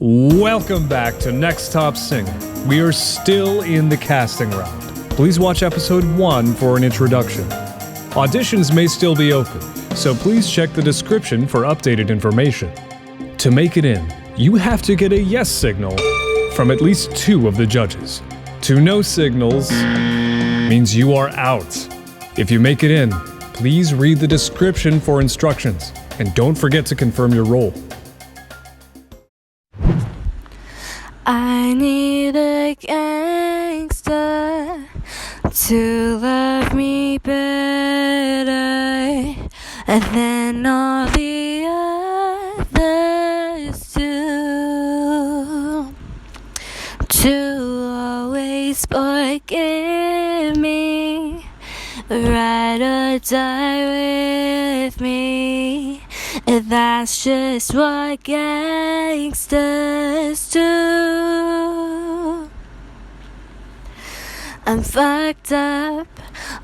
Welcome back to Next Top Singer. We are still in the casting round. Please watch episode 1 for an introduction. Auditions may still be open, so please check the description for updated information. To make it in, you have to get a yes signal from at least 2 of the judges. 2 no signals means you are out. If you make it in, please read the description for instructions, and don't forget to confirm your role. I need a gangsta to love me better than all the others do. To always forgive me, ride or die with me. That's just what gangsters do. I'm fucked up,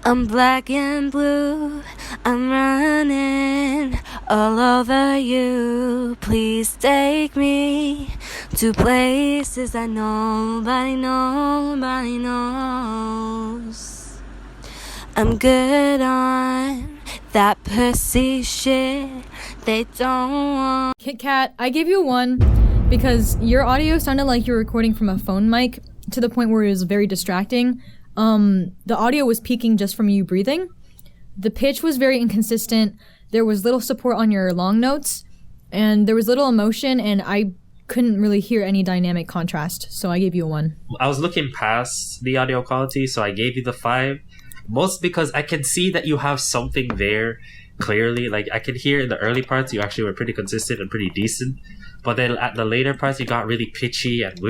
I'm black and blue, I'm running all over you. Please take me to places that nobody knows. I'm good on that pussy shit they don't want. KitKat, I gave you 1 because your audio sounded like you were recording from a phone mic to the point where it was very distracting. The audio was peaking just from you breathing. The pitch was very inconsistent. There was little support on your long notes, and there was little emotion, and I couldn't really hear any dynamic contrast, so I gave you a 1. I was looking past the audio quality, so I gave you the 5. Most because I can see that you have something there clearly. Like, I could hear in the early parts you actually were pretty consistent and pretty decent, but then at the later parts you got really pitchy and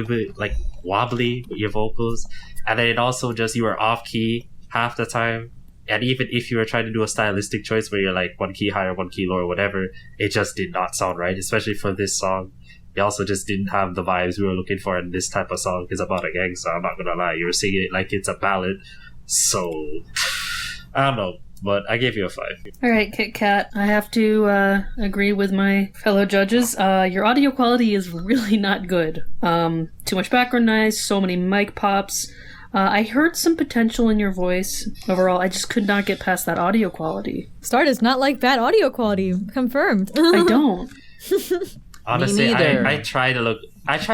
wobbly with your vocals, and then it also just, you were off key half the time. And even if you were trying to do a stylistic choice where you're like 1 key higher, 1 key lower, whatever, it just did not sound right, especially for this song. It also just didn't have the vibes we were looking for in this type of song. It's about a gangster, I'm not gonna lie. You were singing it like it's a ballad. So, I don't know, but I gave you a 5. Alright, KitKat, I have to agree with my fellow judges. Your audio quality is really not good. Too much background noise, so many mic pops. I heard some potential in your voice. Overall, I just could not get past that audio quality. Star does not like bad audio quality. Confirmed. I don't. Honestly, I try to look past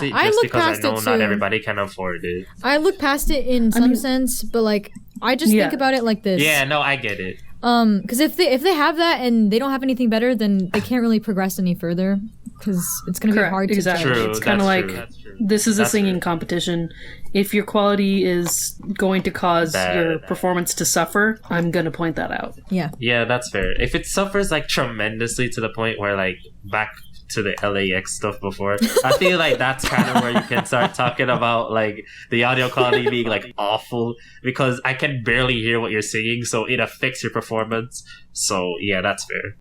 it just because I know not everybody can afford it. I look past it in some sense, but like, I just think about it like this. Yeah, no, I get it. Because if they have that and they don't have anything better, then they can't really progress any further. Because it's going to be hard to judge. True, it's kind of like, this is a singing competition. If your quality is going to cause your performance to suffer, I'm going to point that out. Yeah. Yeah, that's fair. If it suffers like tremendously to the point where like back to the LAX stuff before, I feel like that's kind of where you can start talking about like the audio quality being like awful, because I can barely hear what you're singing, so it affects your performance. So yeah, that's fair.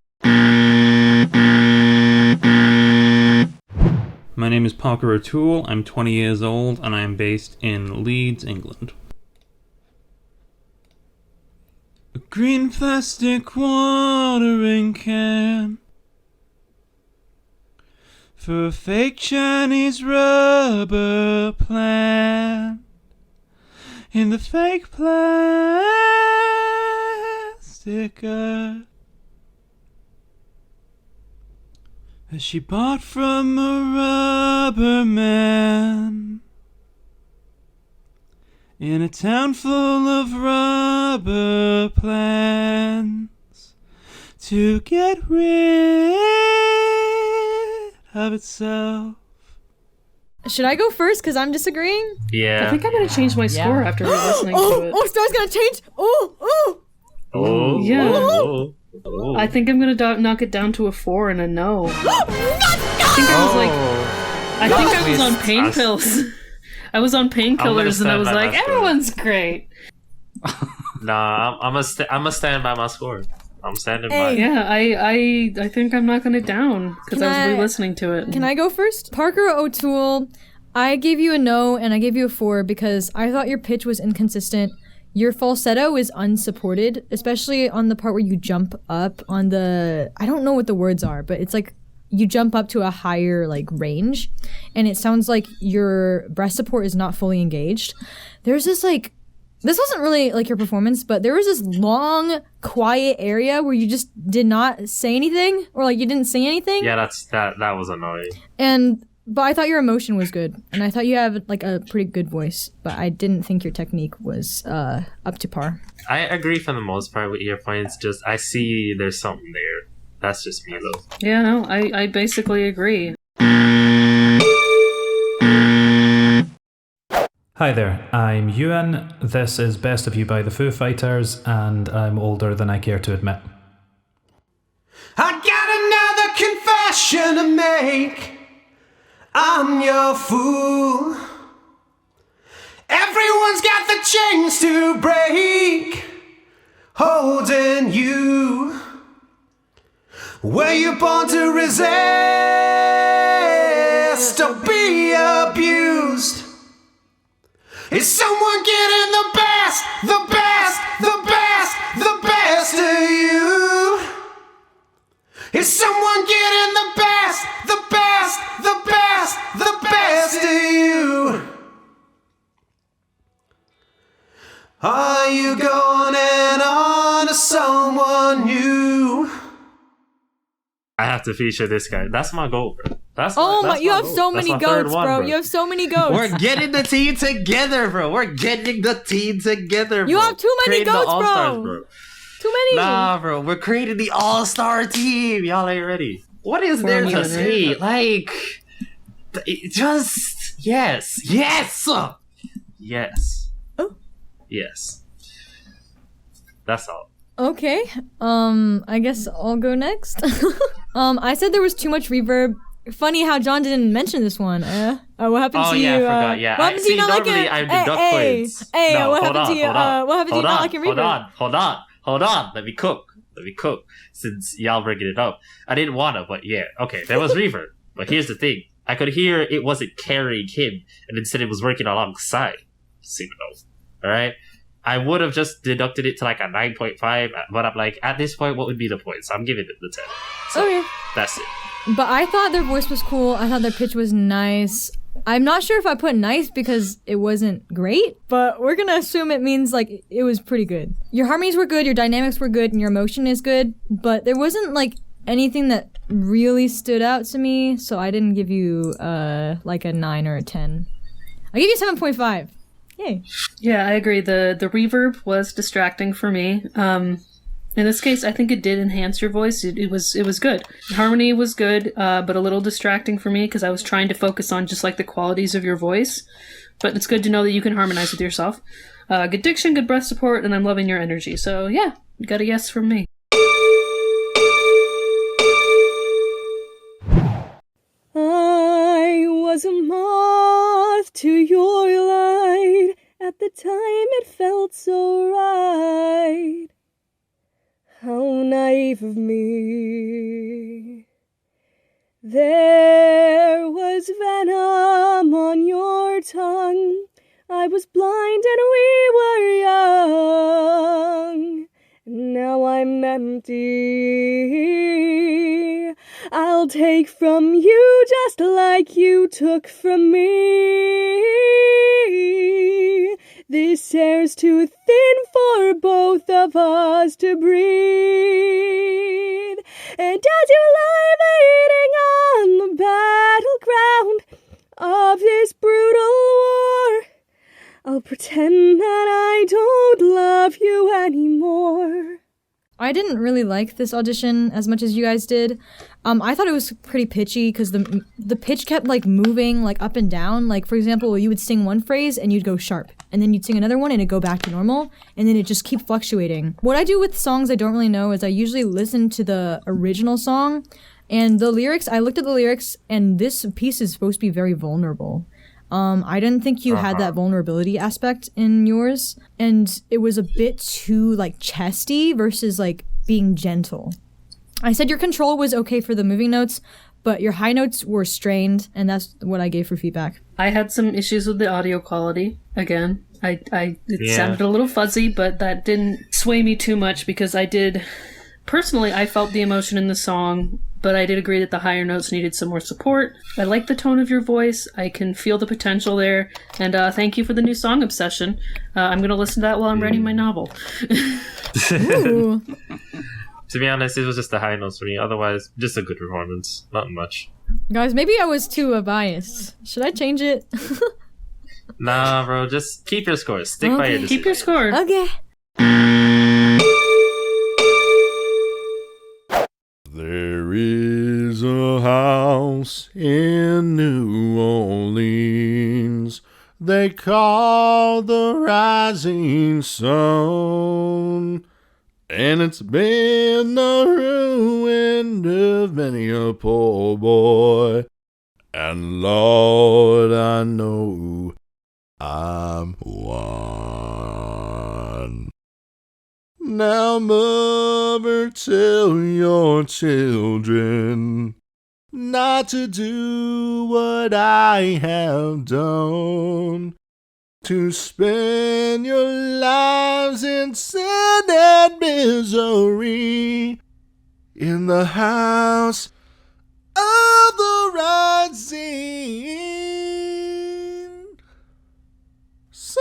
My name is Parker O'Toole, I'm 20 years old, and I am based in Leeds, England. A green plastic watering can for a fake Chinese rubber plant in the fake plastic earth that she bought from a rubber man in a town full of rubber plants to get rid of itself. Should I go first because I'm disagreeing? Yeah. I think I'm going to change my score after listening to it. Oh, Star's going to change? Yeah. Oh. I think I'm going to knock it down to a 4 and a no. I think I was on pain pills. I was on painkillers and I was like, everyone's great. Nah, I'm a stand by my score. I'm standing by. Yeah, I think I'm knocking it down because I was re-listening to it. Can I go first? Parker O'Toole, I gave you a no and I gave you a 4 because I thought your pitch was inconsistent. Your falsetto is unsupported, especially on the part where you jump up on the... I don't know what the words are, but it's like you jump up to a higher like range, and it sounds like your breast support is not fully engaged. There's this like, this wasn't really like your performance, but there was this long, quiet area where you just did not say anything, or like you didn't say anything. Yeah, that was annoying. But I thought your emotion was good, and I thought you have like a pretty good voice, but I didn't think your technique was up to par. I agree for the most part with your points. Just I see there's something there. That's just me though. Yeah, no, I basically agree. Hi there, I'm Euan. This is Best of You by the Foo Fighters, and I'm older than I care to admit. I got another confession to make. I'm your fool. Everyone's got the chains to break, holding you. Were you born to resist or be abused? Is someone getting the best, the best, the best, the best of you? Is someone getting the best, the best, the best, the best of you? Are you going on to someone new? I have to feature this guy. That's my goal, bro. You have so many goats, bro. You have so many goats. We're getting the team together, bro. We're getting the team together, bro. You have too many Creating goats, the All-Stars, bro. Too many. Nah, bro. We're creating the All-Star team. Y'all ain't ready. What is there to say? Like, just yes, yes, yes, yes. That's all. Okay. I guess I'll go next. I said there was too much reverb. Funny how John didn't mention this one. What happened to you? Oh, yeah, I forgot. Yeah. What happened to you not normally liking I deduct points. Hey, No, what happened to you? What happened to you not liking reverb? Hold on. Let me cook. Since y'all bringing it up. I didn't want to, but yeah. Okay, there was reverb. But here's the thing. I could hear it wasn't carrying him, and instead it was working alongside Signal. Alright? I would have just deducted it to like a 9.5, but I'm like, at this point, what would be the point? So I'm giving it the 10. So Okay. that's it. But I thought their voice was cool. I thought their pitch was nice. I'm not sure if I put nice because it wasn't great, but we're gonna assume it means like it was pretty good. Your harmonies were good, your dynamics were good, and your emotion is good, but there wasn't like anything that really stood out to me, so I didn't give you like a 9 or a 10. I gave you 7.5. Yay. Yeah, I agree. The reverb was distracting for me. In this case, I think it did enhance your voice. It was good. The harmony was good, but a little distracting for me because I was trying to focus on just like the qualities of your voice. But it's good to know that you can harmonize with yourself. Good diction, good breath support, and I'm loving your energy. So yeah, you got a yes from me. I was a moth to your light. At the time it felt so right. How naive of me. There was venom on your tongue. I was blind and we were young. Now I'm empty. I'll take from you just like you took from me. This air's too thin for both of us to breathe. And as you lie waiting on the battleground of this brutal war, I'll pretend that I don't love you anymore. I didn't really like this audition as much as you guys did. I thought it was pretty pitchy because the pitch kept like moving like up and down. Like for example, you would sing one phrase and you'd go sharp, and then you'd sing another one and it'd go back to normal, and then it just keep fluctuating. What I do with songs I don't really know is I usually listen to the original song, and the lyrics. I looked at the lyrics, and this piece is supposed to be very vulnerable. I didn't think you had that vulnerability aspect in yours, and it was a bit too like chesty versus like being gentle. I said your control was okay for the moving notes, but your high notes were strained, and that's what I gave for feedback. I had some issues with the audio quality. Again, it sounded a little fuzzy, but that didn't sway me too much because I did Personally, I felt the emotion in the song, but I did agree that the higher notes needed some more support. I like the tone of your voice. I can feel the potential there. And thank you for the new song Obsession. I'm going to listen to that while I'm writing my novel. Ooh. To be honest, it was just the high notes for me. Otherwise, just a good performance. Not much. Guys, maybe I was too biased. Should I change it? Nah, bro. Just keep your scores. Stick by your decision. Keep your score. Okay. There is a house in New Orleans they call the Rising Sun, and it's been the ruin of many a poor boy, and Lord, I know I'm one. Now, mother, tell your children not to do what I have done, to spend your lives in sin and misery in the house of the rising sun.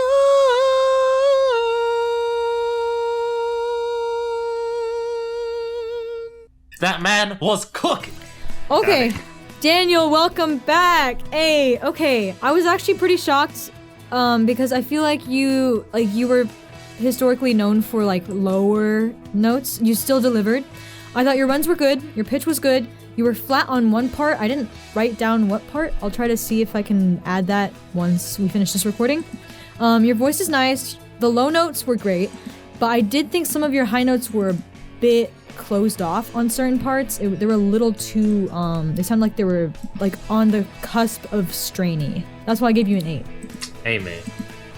That man was cooking. Okay. Daniel, welcome back. Hey, okay. I was actually pretty shocked because I feel like you were historically known for like lower notes. You still delivered. I thought your runs were good. Your pitch was good. You were flat on one part. I didn't write down what part. I'll try to see if I can add that once we finish this recording. Your voice is nice. The low notes were great, but I did think some of your high notes were a bit closed off on certain parts. They were a little too, they sound like they were like on the cusp of strainy. That's why I gave you an 8. Hey, man.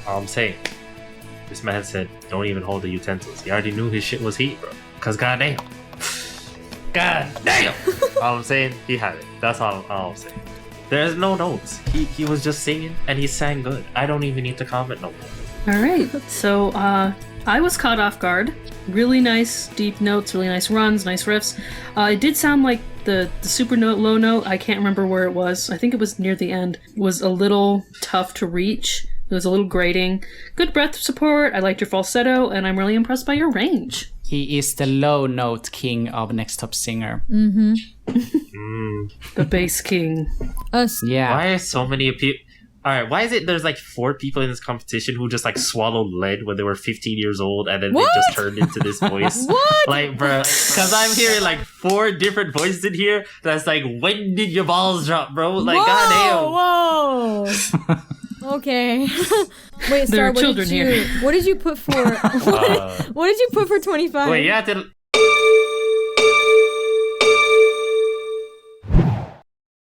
All I'm saying, this man said, don't even hold the utensils. He already knew his shit was heat, bro. Because goddamn. Goddamn! All I'm saying, he had it. That's all I'm saying. There's no notes. He was just singing, and he sang good. I don't even need to comment no more. All right. So, I was caught off guard. Really nice deep notes, really nice runs, nice riffs. It did sound like the super note, low note, I can't remember where it was. I think it was near the end. Was a little tough to reach. It was a little grating. Good breath support. I liked your falsetto, and I'm really impressed by your range. He is the low note king of Next Top Singer. Mm-hmm. The bass king. Us. Yeah. Why are so many people... Alright, why is it there's like 4 people in this competition who just like swallowed lead when they were 15 years old and then What? they just turned into this voice? What? Like, bro, because I'm hearing like 4 different voices in here that's like, when did your balls drop, bro? Like, goddamn. Whoa! Okay. Wait, There are Star, children here. What did you put for... what did you put for 25? Wait, you have to...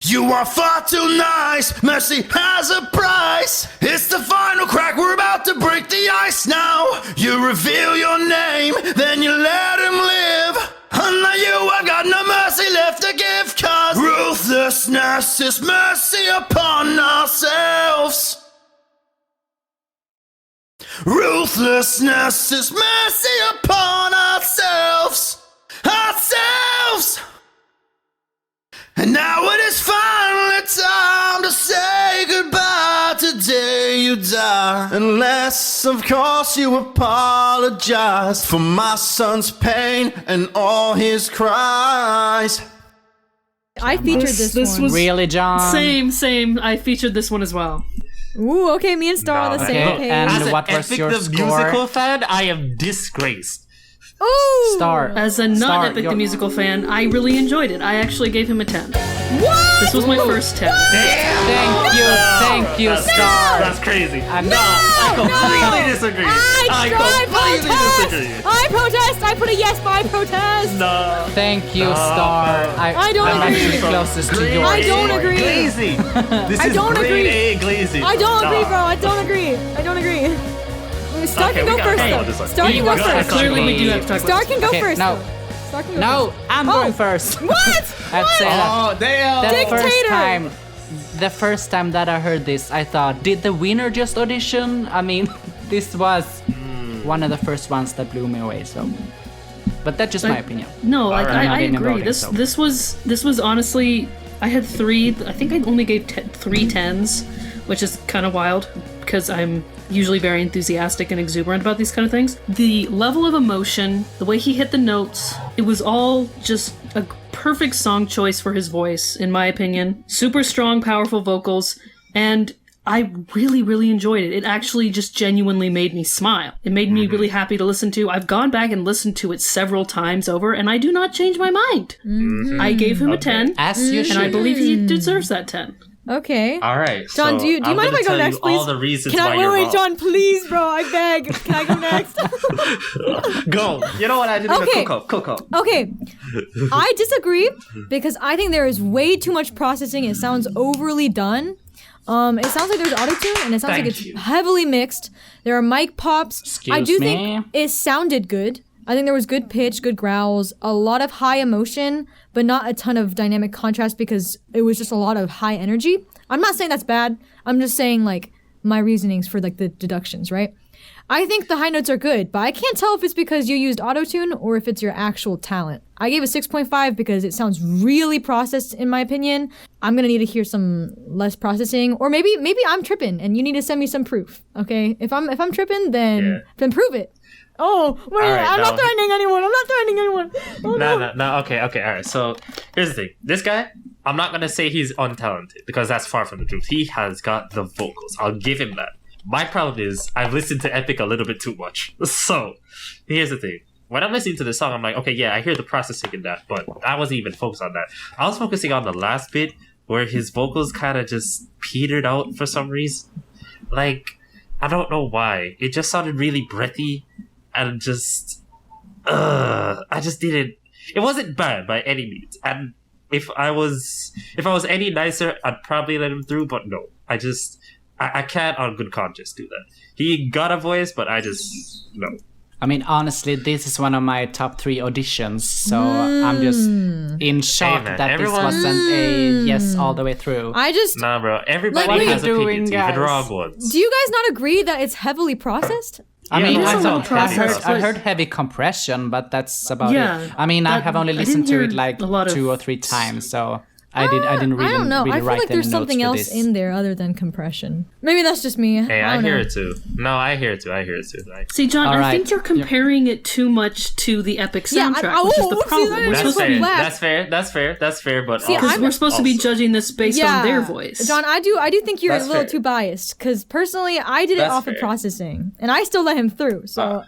You are far too nice, mercy has a price. It's the final crack, we're about to break the ice now. You reveal your name, then you let him live. Under you I've got no mercy left to give, cause ruthlessness is mercy upon ourselves. Ruthlessness is mercy upon ourselves. Ourselves! And now it is finally time to say goodbye. Today you die. Unless, of course, you apologize for my son's pain and all his cries. I featured this one. was Really, John? Same. I featured this one as well. Ooh, okay, me and Star on the same Okay, page. and As an what was Epic your the score? musical fan, I am disgraced. Ooh! Star. As a Star, non-Epic your- the musical fan, I really enjoyed it. I actually gave him a 10. What? This was my first 10. Thank you, Star. That's crazy. I'm I completely disagree. I completely disagree. protest! I put a yes, but I protest! No. Thank you, Star. I don't I'm agree. actually closest to yours. I don't agree. Glazy. This I is don't grade agree. A glazy. I don't agree, bro. I don't agree. Star Okay, can we go gotta first, talk about though. this one. Star can go We gotta first. talk Clearly, we do have to talk Star about can go Okay, first, no. though. Star can go No, first. I'm going first. What? I have to say that. Oh, damn. The first time that I heard this, I thought, did the winner just audition? I mean, this was one of the first ones that blew me away, so But that's just my opinion. No, like Alright. I I'm not agree. voting, so. This was honestly, I had 3. I think I only gave 3 10s, which is kind of wild because I'm usually very enthusiastic and exuberant about these kind of things. The level of emotion, the way he hit the notes, it was all just a perfect song choice for his voice, in my opinion. Super strong, powerful vocals, and I really, really enjoyed it. It actually just genuinely made me smile. It made me really happy to listen to. I've gone back and listened to it several times over, and I do not change my mind. I gave him a 10, As you should. and I believe he deserves that 10. Okay. All right, John, so do you I'm mind if gonna I go tell next, you please? all the reasons Can why I you're wait, wrong. John, please, bro, I beg. Can I go next? Go. You know what? I didn't Okay. even cook up. Okay, I disagree because I think there is way too much processing. It sounds overly done. It sounds like there's autotune and it sounds like Thank it's you. heavily mixed. There are mic pops. I Excuse do me? think it sounded good. I think there was good pitch, good growls, a lot of high emotion, but not a ton of dynamic contrast because it was just a lot of high energy. I'm not saying that's bad. I'm just saying like my reasonings for like the deductions, right? I think the high notes are good, but I can't tell if it's because you used autotune or if it's your actual talent. I gave a 6.5 because it sounds really processed in my opinion. I'm gonna need to hear some less processing, or maybe I'm tripping and you need to send me some proof. Okay, if I'm tripping, then prove it. Oh wait, All right, I'm not no. threatening anyone. I'm not threatening anyone. Oh, No. Okay. All right. So here's the thing. This guy, I'm not gonna say he's untalented because that's far from the truth. He has got the vocals. I'll give him that. My problem is I've listened to Epic a little bit too much. So here's the thing. When I'm listening to this song, I'm like, okay, yeah, I hear the processing in that, but I wasn't even focused on that. I was focusing on the last bit where his vocals kind of just petered out for some reason. Like, I don't know why. It just sounded really breathy and just, I just didn't. It wasn't bad by any means. And if I was any nicer, I'd probably let him through. But no, I can't on good conscience do that. He got a voice, but I just no. I mean, honestly, this is one of my top 3 auditions, so I'm just in shock man, that everyone- this wasn't a yes all the way through. I just Nah, bro. Everybody Like, has what are you opinions, doing, even guys? wrong ones. do you guys not agree that it's heavily processed? I Yeah, mean, there's I a little heard, process, I but- heard heavy compression, but that's about Yeah, it. I mean, I that- have only I listened didn't to it hear like a lot of- 2 or 3 times, so I didn't really, I don't know. really I feel write like there's any something notes for else this. in there other than compression. Maybe that's just me. Hey, I don't hear know. it too. No, I hear it too. See, John, All I right. think you're comparing it too much to the Epic Yeah, soundtrack, which is the see, problem. that We're is supposed what to be black. That's fair. But See, also, because we're supposed to be judging this based Yeah, on their voice. John, I do think you're That's a little fair. too biased because personally, I did it That's off of fair. processing, and I still let him through. So,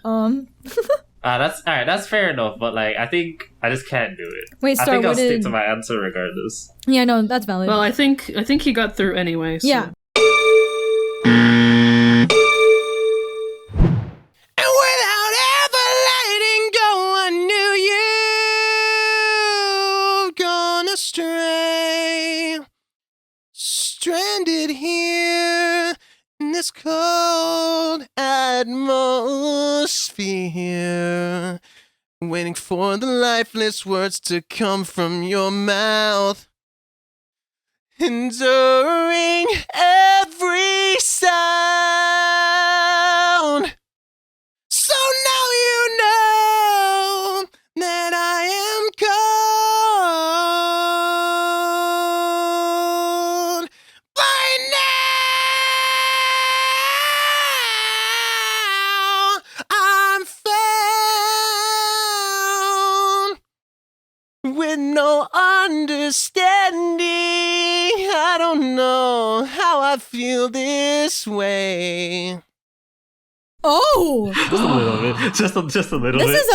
that's all right. That's fair enough. But like, I think I just can't do it. Wait, I Star, think I'll what stick did- to my answer regardless. yeah, no, that's valid. Well, I think he got through anyway. So. yeah. And without ever letting go, I knew you've gone astray. Stranded here in this cold atmosphere, waiting for the lifeless words to come from your mouth. Enduring every sound. So now you know that I am cold. By now, I'm found with no understanding. I don't know how I feel this way. Oh, Just a little bit. Just a little this bit. is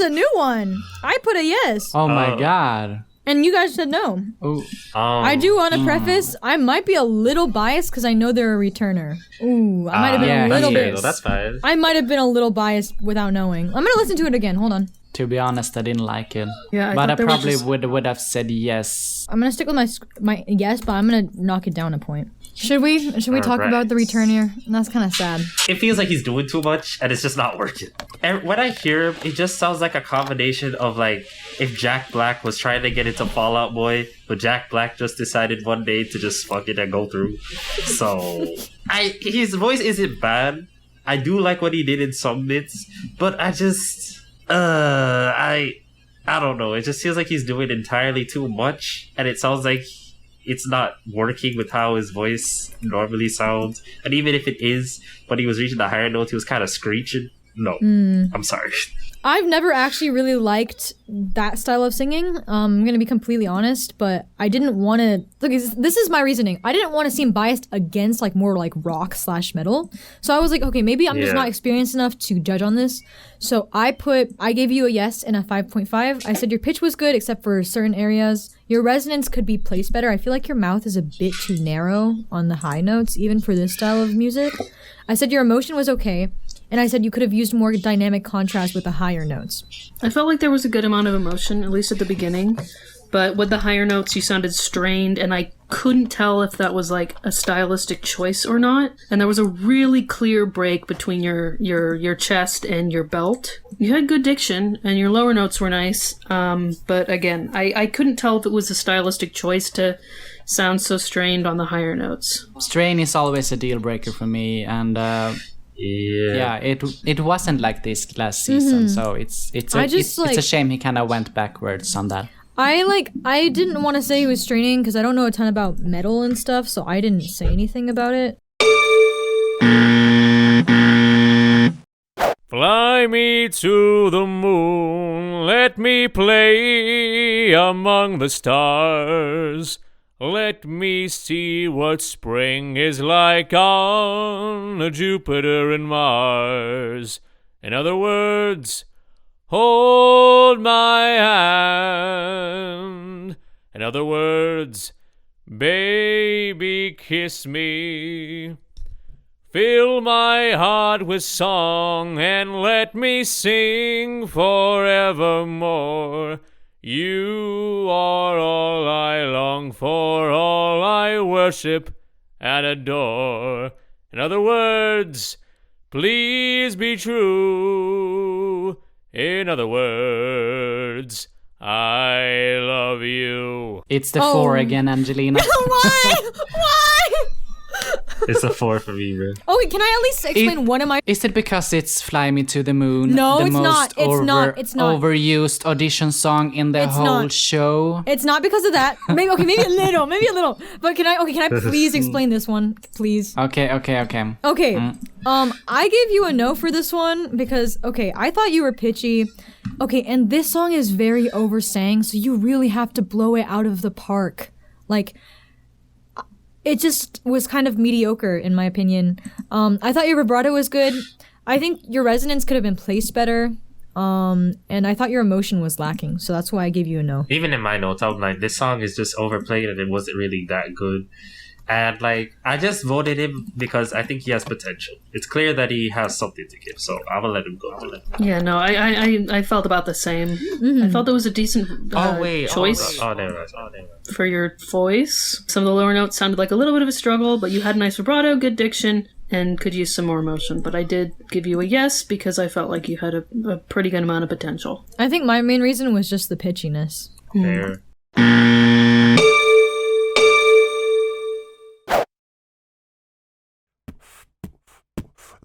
a new one. I put a yes, Oh my Oh. god. and you guys said no. Oh, I do want to preface, I might be a little biased because I know they're a returner. Ooh, I might have been yeah, a little he bit. is. That's fine. I might have been a little biased without knowing. I'm gonna listen to it again. Hold on. to be honest, I didn't like it. Yeah, I but I thought there was probably just- would have said yes. I'm gonna stick with my yes, but I'm gonna knock it down a point. Should we talk Alright. about the returner? That's kind of sad. It feels like he's doing too much, and it's just not working. And when I hear him, it just sounds like a combination of like if Jack Black was trying to get into Fall Out Boy, but Jack Black just decided one day to just fuck it and go through. So his voice isn't bad. I do like what he did in some bits, but I just I don't know. It just feels like he's doing entirely too much, and it sounds like it's not working with how his voice normally sounds. And even if it is, when he was reaching the higher notes, he was kind of screeching. No, I'm sorry. I've never actually really liked that style of singing. I'm gonna be completely honest, but I didn't want to. Look, this is my reasoning. I didn't want to seem biased against like more like rock/metal. So I was like, okay, maybe I'm just not experienced enough to judge on this. So I gave you a yes and a 5.5. I said your pitch was good except for certain areas. Your resonance could be placed better. I feel like your mouth is a bit too narrow on the high notes, even for this style of music. I said your emotion was okay. And I said you could have used more dynamic contrast with the higher notes. I felt like there was a good amount of emotion, at least at the beginning. But with the higher notes, you sounded strained, and I couldn't tell if that was like a stylistic choice or not. And there was a really clear break between your chest and your belt. You had good diction, and your lower notes were nice. But again, I couldn't tell if it was a stylistic choice to sound so strained on the higher notes. Strain is always a deal breaker for me, and it wasn't like this last season, so it's a shame he kind of went backwards on that. I didn't want to say he was straining because I don't know a ton about metal and stuff, so I didn't say anything about it. Fly me to the moon, let me play among the stars. Let me see what spring is like on Jupiter and Mars. In other words, hold my hand. In other words, baby, kiss me. Fill my heart with song and let me sing forevermore. You are all I long for, all I worship and adore. In other words, please be true. In other words, I love you. It's the 4 again, Angelina. Why? It's a 4 for me, bro. Okay, can I at least explain one of my... Is it because it's Fly Me to the Moon? No, the it's most not. It's not. overused audition song in the whole show? It's not because of that. Maybe a little. But can I please explain this one? Please. Okay. Okay. I gave you a no for this one because, I thought you were pitchy. Okay, and this song is very oversang, so you really have to blow it out of the park. Like... It just was kind of mediocre, in my opinion. I thought your vibrato was good. I think your resonance could have been placed better. And I thought your emotion was lacking. So that's why I gave you a no. Even in my notes, I'm like, this song is just overplayed and it wasn't really that good. And like, I just voted him because I think he has potential. It's clear that he has something to give, so I'm gonna let him go. Yeah, no, I felt about the same. I felt it was a decent choice for your voice. Some of the lower notes sounded like a little bit of a struggle, but you had nice vibrato, good diction, and could use some more emotion. But I did give you a yes because I felt like you had a pretty good amount of potential. I think my main reason was just the pitchiness. Fair.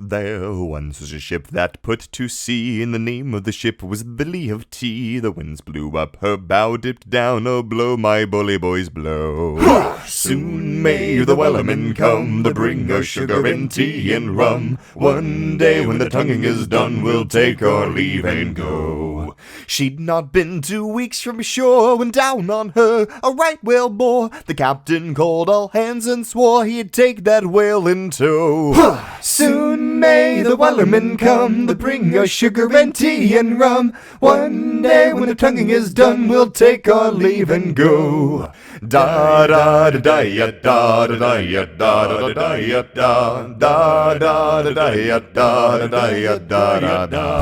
There once was a ship that put to sea, and the name of the ship was Billy of Tea. The winds blew up, her bow dipped down, oh blow, my bully boys, blow. Soon may the Wellerman come, to bring us sugar and tea and rum. One day when the tonguing is done, we'll take our leave and go. She'd not been 2 weeks from shore when down on her a right whale bore. The captain called all hands and swore he'd take that whale in tow. Soon may the Wellerman come, to bring us sugar and tea and rum. One day when the tonguing is done, we'll take our leave and go. Da da da da ya da da da ya da da da ya da da da da da ya da da da ya da da da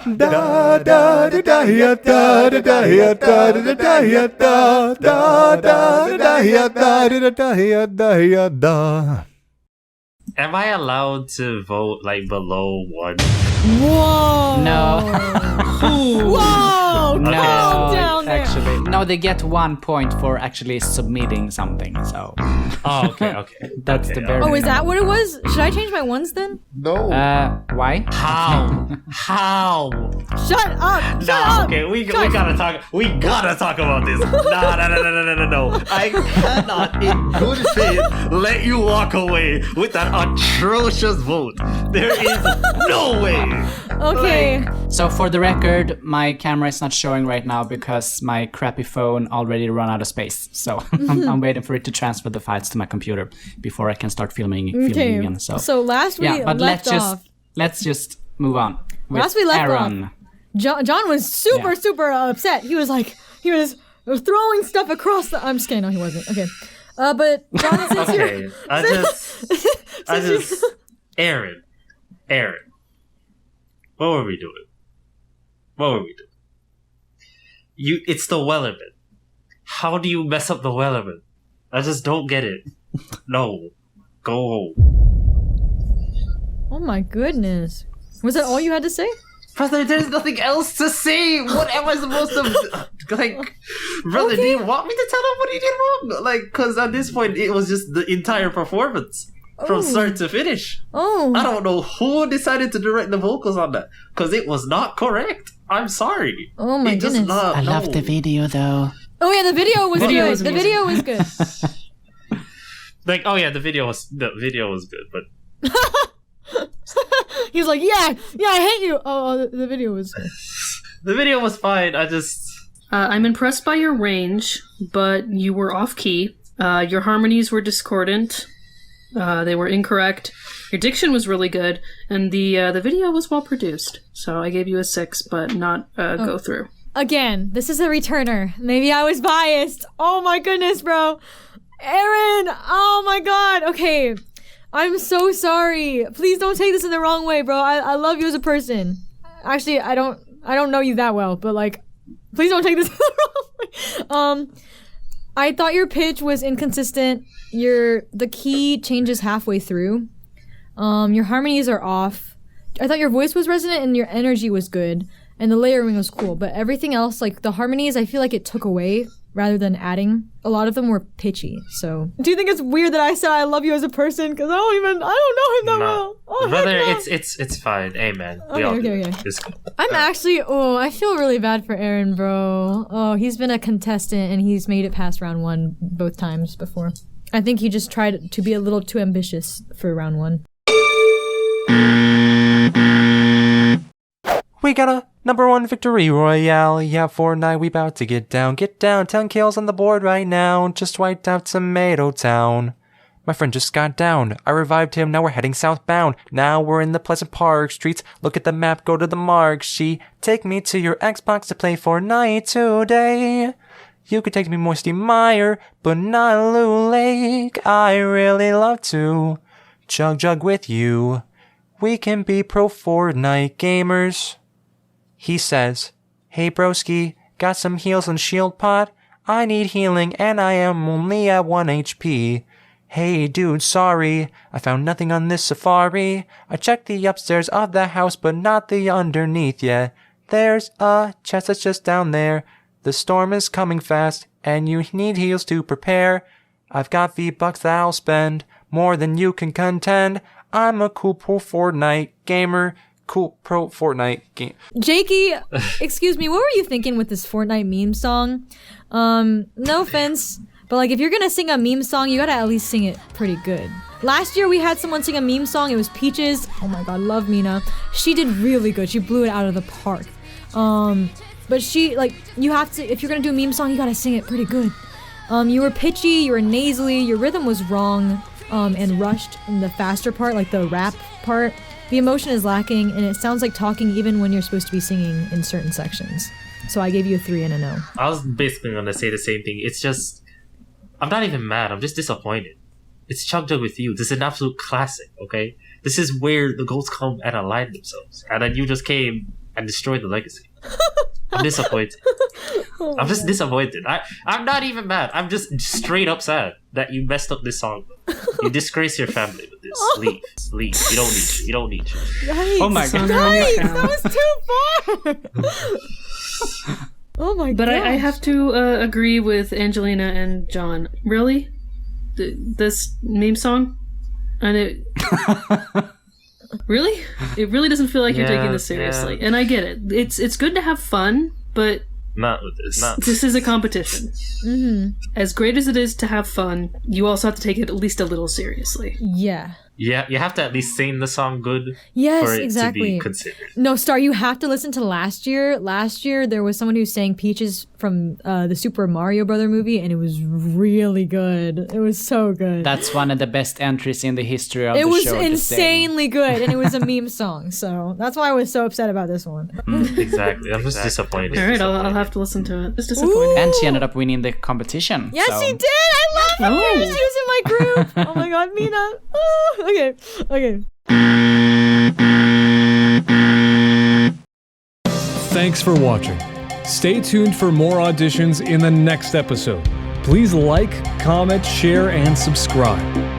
da da da ya da da da ya da da da ya da da da da ya da da da ya da ya da. Am I allowed to vote like below 1? Whoa! No. Whoa! calm down there. Actually, no, they get 1 point for actually submitting something. So. Oh, okay. That's the bare. Oh, is that what it was? Should I change my ones then? No. Why? How? Shut up! Shut up! Okay, we gotta talk. We gotta talk about this. No. I cannot, in good faith, let you walk away with that atrocious vote. There is no way. Okay. So for the record, my camera is not showing right now because my crappy phone already run out of space. So I'm waiting for it to transfer the files to my computer before I can start filming again. So last we left off. Let's just move on. Last we left Aaron. off. John was super upset. He was throwing stuff across the. I'm just kidding. No, he wasn't. Okay. But John is okay. I just. Aaron. What were we doing? It's the Wellerman. How do you mess up the Wellerman? I just don't get it. No. Go home. Oh my goodness. Was that all you had to say? Brother, there's nothing else to say. What am I supposed to... Brother, do you want me to tell him what he did wrong? Because at this point, it was just the entire performance. From start to finish. Oh. I don't know who decided to direct the vocals on that. Because it was not correct. I'm sorry. Oh my goodness. I love the video though. Oh yeah, the video was good. The video was good. the video was good, but... He was like, yeah, I hate you. Oh, the video was good. The video was fine. I just... I'm impressed by your range, but you were off key. Your harmonies were discordant. They were incorrect. Your diction was really good, and the video was well produced. So I gave you a 6, but not go through. Again, this is a returner. Maybe I was biased. Oh my goodness, bro. Aaron, oh my god. Okay, I'm so sorry. Please don't take this in the wrong way, bro. I love you as a person. Actually, I don't know you that well, but please don't take this in the wrong way. I thought your pitch was inconsistent. The key changes halfway through. Your harmonies are off. I thought your voice was resonant and your energy was good. And the layering was cool. But everything else, the harmonies, I feel like it took away rather than adding. A lot of them were pitchy, so. Do you think it's weird that I said I love you as a person? Because I don't know him that well. Oh, brother, it's fine. Amen. Okay. It's cool. I'm actually, I feel really bad for Aaron, bro. Oh, he's been a contestant and he's made it past round 1 both times before. I think he just tried to be a little too ambitious for round 1. We got a #1 victory royale. Yeah, Fortnite, we bout to get down. 10 kills on the board right now. Just wiped out Tomato Town. My friend just got down. I revived him, now we're heading southbound. Now we're in the Pleasant Park streets. Look at the map, go to the mark sheet. Take me to your Xbox to play Fortnite today. You could take me Moisty Mire, but not Lou Lake. I really love to Chug with you. We can be pro Fortnite gamers. He says, hey broski, got some heals and shield pot? I need healing and I am only at 1 HP. Hey dude, sorry, I found nothing on this safari. I checked the upstairs of the house but not the underneath yet. There's a chest that's just down there. The storm is coming fast and you need heals to prepare. I've got V-Bucks that I'll spend, more than you can contend. I'm a cool pro Fortnite gamer. Cool pro Fortnite game. Jakey, excuse me, what were you thinking with this Fortnite meme song? No offense, but if you're gonna sing a meme song, you gotta at least sing it pretty good. Last year we had someone sing a meme song, it was Peaches. Oh my god, love Mina. She did really good, she blew it out of the park. But she, you have to, if you're gonna do a meme song, you gotta sing it pretty good. You were pitchy, you were nasally, your rhythm was wrong, and rushed in the faster part, the rap part. The emotion is lacking, and it sounds like talking even when you're supposed to be singing in certain sections. So I gave you a 3 and a no. I was basically going to say the same thing. It's just... I'm not even mad. I'm just disappointed. It's Chug with you. This is an absolute classic, okay? This is where the goals come and align themselves. And then you just came and destroyed the legacy. I'm disappointed. I'm just disappointed. I'm not even mad. I'm just straight up sad that you messed up this song. You disgrace your family with this. Leave. You don't need you. Yikes. Oh my god. Yikes, that was too far. Oh my god! But I have to agree with Angelina and John. Really, this meme song, and it really doesn't feel like you're taking this seriously. And I get it. It's good to have fun, but not with this. This is a competition. Mm-hmm. As great as it is to have fun, you also have to take it at least a little seriously. Yeah. Yeah, you have to at least sing the song good Yes, for it exactly. to be considered. No, Star, you have to listen to last year. Last year, there was someone who sang Peaches from the Super Mario Brother movie, and it was really good. It was so good. That's one of the best entries in the history of it the was show. insanely good, and it was a meme song, so that's why I was so upset about this one. Exactly. I'm just disappointed. All right, I'll have to listen to it. Just disappointed. And she ended up winning the competition. Yes, so. she did! I love her! She was in my group! Oh my god, Mina! Oh, okay. Thanks for watching. Stay tuned for more auditions in the next episode. Please like, comment, share, and subscribe.